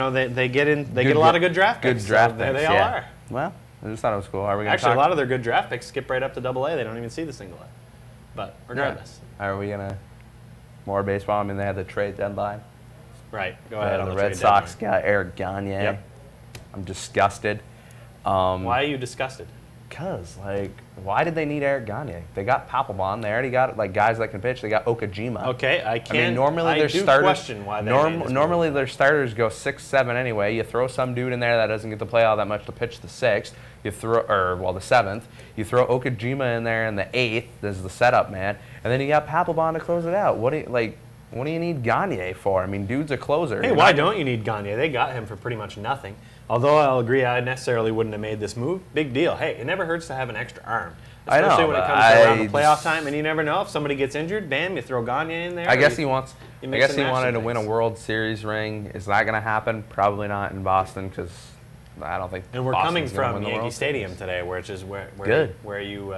know, they get a lot of good draft picks. Good draft picks. There they all are. Well, I just thought it was cool. Are we gonna Actually, a lot of their good draft picks skip right up to Double A. They don't even see the Single A. But regardless. Yeah. Are we gonna more baseball? I mean, they had the trade deadline. Right. Go ahead. The Red Sox got Eric Gagne. Yep. I'm disgusted. Why are you disgusted? Because, like, why did they need Eric Gagne? They got Papelbon. They already got, like, guys that can pitch. They got Okajima. Okay, I mean, normally their starters, question why they normally their starters go 6, 7 anyway. You throw some dude in there that doesn't get to play all that much to pitch the 6th. You throw, the 7th. You throw Okajima in there in the 8th. This is the setup, man. And then you got Papelbon to close it out. What do you need Gagne for? I mean, dude's a closer. Hey, why don't you need Gagne? They got him for pretty much nothing. Although I'll agree, I necessarily wouldn't have made this move. Big deal. Hey, it never hurts to have an extra arm, especially when it comes to around the playoff time. And you never know if somebody gets injured. Bam, you throw Gagne in there. I guess he wanted to win a World Series ring. Is that going to happen? Probably not in Boston because I don't think. And we're coming from Yankee Stadium today, which is where you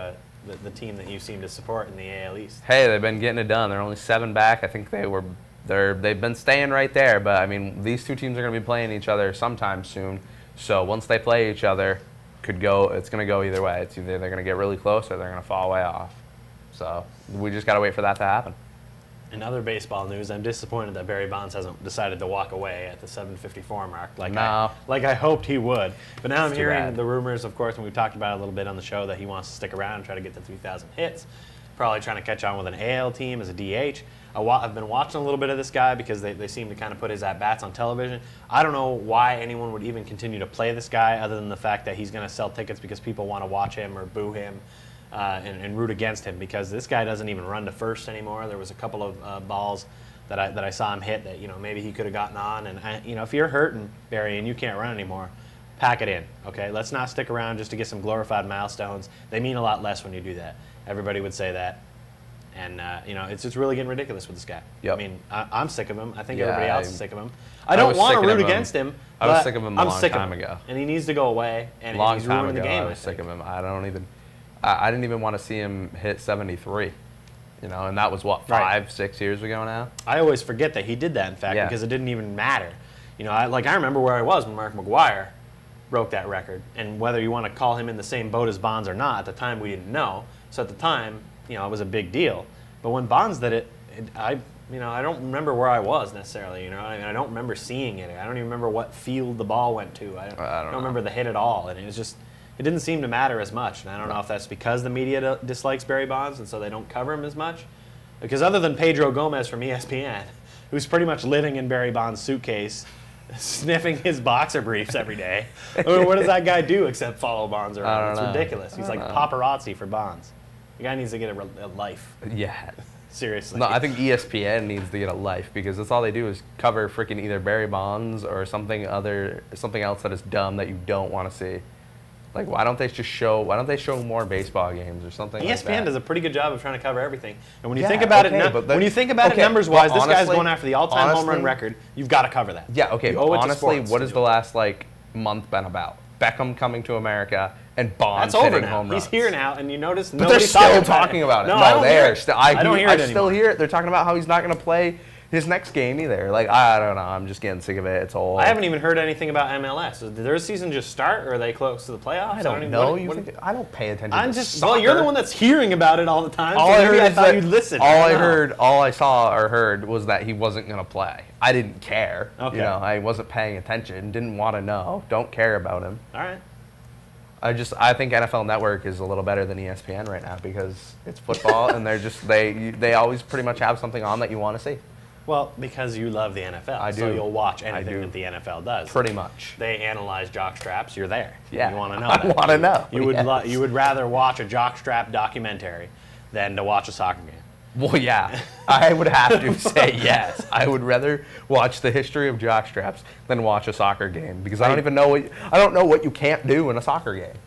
the team that you seem to support in the AL East. Hey, they've been getting it done. They're only 7 back. I think they've been staying right there. But I mean, these two teams are going to be playing each other sometime soon. So once they play each other, it's going to go either way. It's either they're going to get really close or they're going to fall way off. So we just got to wait for that to happen. In other baseball news, I'm disappointed that Barry Bonds hasn't decided to walk away at the 754 mark like I hoped he would. But now I'm hearing the rumors, of course, and we've talked about it a little bit on the show, that he wants to stick around and try to get to 3,000 hits. Probably trying to catch on with an AL team as a DH. I've been watching a little bit of this guy because they seem to kind of put his at-bats on television. I don't know why anyone would even continue to play this guy other than the fact that he's going to sell tickets because people want to watch him or boo him and root against him, because this guy doesn't even run to first anymore. There was a couple of balls that I saw him hit that maybe he could have gotten on. And if you're hurting, Barry, and you can't run anymore, pack it in, okay? Let's not stick around just to get some glorified milestones. They mean a lot less when you do that. Everybody would say that. And, it's just really getting ridiculous with this guy. Yep. I mean, I'm sick of him. I think everybody else is sick of him. I don't want to root against him. I was sick of him a long time ago. And he needs to go away. And he's ruining the game. I was sick of him. I didn't even want to see him hit 73. And that was, what, 5, 6 years ago now? I always forget that he did that, in fact, because it didn't even matter. I remember where I was when Mark McGwire broke that record. And whether you want to call him in the same boat as Bonds or not, at the time we didn't know. So at the time, it was a big deal. But when Bonds did it, I don't remember where I was necessarily. I don't remember seeing it. I don't even remember what field the ball went to. I don't remember the hit at all. And it didn't seem to matter as much. And I don't know if that's because the media dislikes Barry Bonds and so they don't cover him as much. Because other than Pedro Gomez from ESPN, who's pretty much living in Barry Bonds' suitcase, sniffing his boxer briefs every day, what does that guy do except follow Bonds around? It's ridiculous. He's like paparazzi for Bonds. The guy needs to get a life. Yeah. Seriously. No, I think ESPN needs to get a life because that's all they do is cover freaking either Barry Bonds or something else that is dumb that you don't want to see. Like, why don't they show more baseball games or something like that? ESPN does a pretty good job of trying to cover everything. And when you think about it numbers-wise, this guy's going after the all-time home run record. You've got to cover that. Yeah, okay. Honestly, what has the last month been about? Beckham coming to America and Bonds hitting home runs. He's here now, and you notice but they're still talking about it. No, I don't hear it. I don't hear it anymore. I still hear it. They're talking about how he's not going to play his next game either. Like, I don't know. I'm just getting sick of it. It's old. I haven't even heard anything about MLS. Did their season just start, or are they close to the playoffs? I don't know. I don't pay attention to soccer. Well, you're the one that's hearing about it all the time. I thought you'd listen. All I saw or heard was that he wasn't going to play. I didn't care. Okay. I wasn't paying attention. Didn't want to know. Don't care about him. All right. I think NFL Network is a little better than ESPN right now because it's football and they always pretty much have something on that you want to see. Well, because you love the NFL, I do. So you'll watch anything that the NFL does. Pretty much. They analyze jockstraps. You're there. Yeah, you want to know. I want to know. You would rather watch a jockstrap documentary than to watch a soccer game. Well, yeah, I would have to say yes. I would rather watch the history of jockstraps than watch a soccer game because I don't know what you can't do in a soccer game.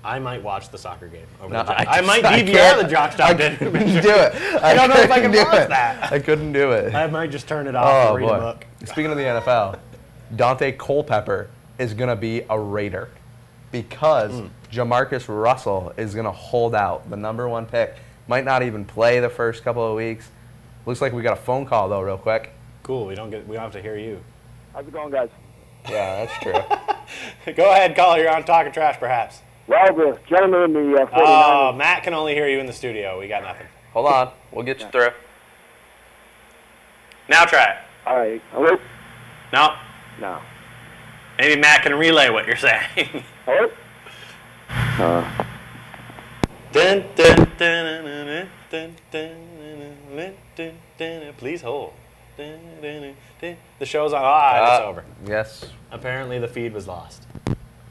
I might watch the soccer game. I might DVR the jockstrap. Do it. I don't know if I can watch that. I couldn't do it. I might just turn it off and read a book. Speaking of the NFL, Dante Culpepper is going to be a Raider because Jamarcus Russell is going to hold out, the #1 pick. Might not even play the first couple of weeks. Looks like we got a phone call, though, real quick. Cool. We don't have to hear you. How's it going, guys? Yeah, that's true. Go ahead, caller. You're on Talking Trash, perhaps. Well, the gentleman in the 49ers. Oh, Matt can only hear you in the studio. We got nothing. Hold on. We'll get you through. Now try it. All right. Hello? No. No. Maybe Matt can relay what you're saying. Hello? Dun, dun, dun, dun, dun, dun, dun, please hold. Dun, dun, dun. The show's on. It's over. Yes. Apparently the feed was lost.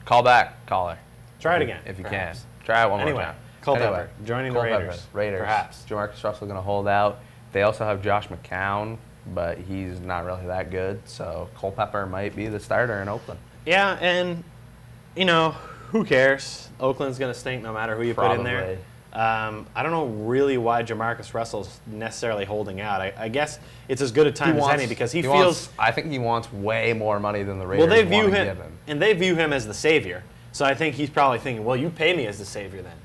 Call back, caller. Try it again. If you perhaps. can. Try it one more time. Culpepper joining the Raiders. Raiders. Perhaps. Jamarcus Russell going to hold out. They also have Josh McCown, but he's not really that good. So Culpepper might be the starter in Oakland. Yeah, and, you know, who cares? Oakland's going to stink no matter who you put in there. I don't know really why Jamarcus Russell's necessarily holding out. I guess it's as good a time as any because he feels. I think he wants way more money than the Raiders well, they view want to him, give him. and they view him as the savior. So I think he's probably thinking, well, you pay me as the savior then.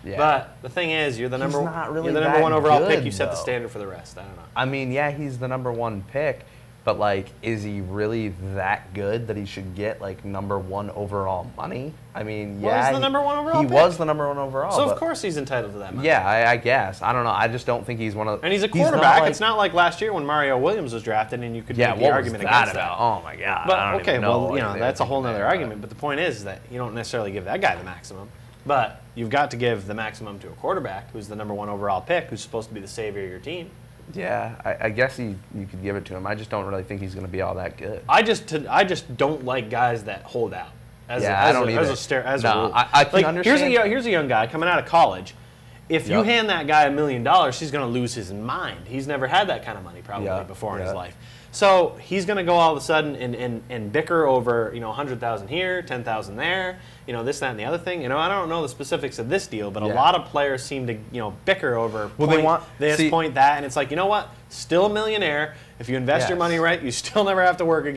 Yeah. But the thing is, you're the number really one overall good, pick. You set the though. standard for the rest. I don't know. I mean, yeah, he's the #1 pick, but like, is he really that good that he should get like #1 overall money? I mean, well, yeah, he's the #1 overall. He pick. was the #1 overall. So of course he's entitled to that money. Yeah, I guess. I don't know. I just don't think he's one of. And he's a quarterback. It's not like last year when Mario Williams was drafted and you could make the argument against that. Oh my God. But okay, well, you know, that's a whole other argument. But the point is that you don't necessarily give that guy the maximum. But you've got to give the maximum to a quarterback who's the #1 overall pick, who's supposed to be the savior of your team. Yeah, I guess you could give it to him. I just don't really think he's going to be all that good. I just don't like guys that hold out. As a rule. I can understand. Here's a young guy coming out of college. If you hand that guy $1 million, he's going to lose his mind. He's never had that kind of money probably before in his life. So he's going to go all of a sudden and bicker over, you know, 100,000 here, 10,000 there, you know, this, that, and the other thing. You know, I don't know the specifics of this deal, but a lot of players seem to, you know, bicker over point this, point that, and it's like, you know what? Still a millionaire. If you invest your money right, you still never have to work again.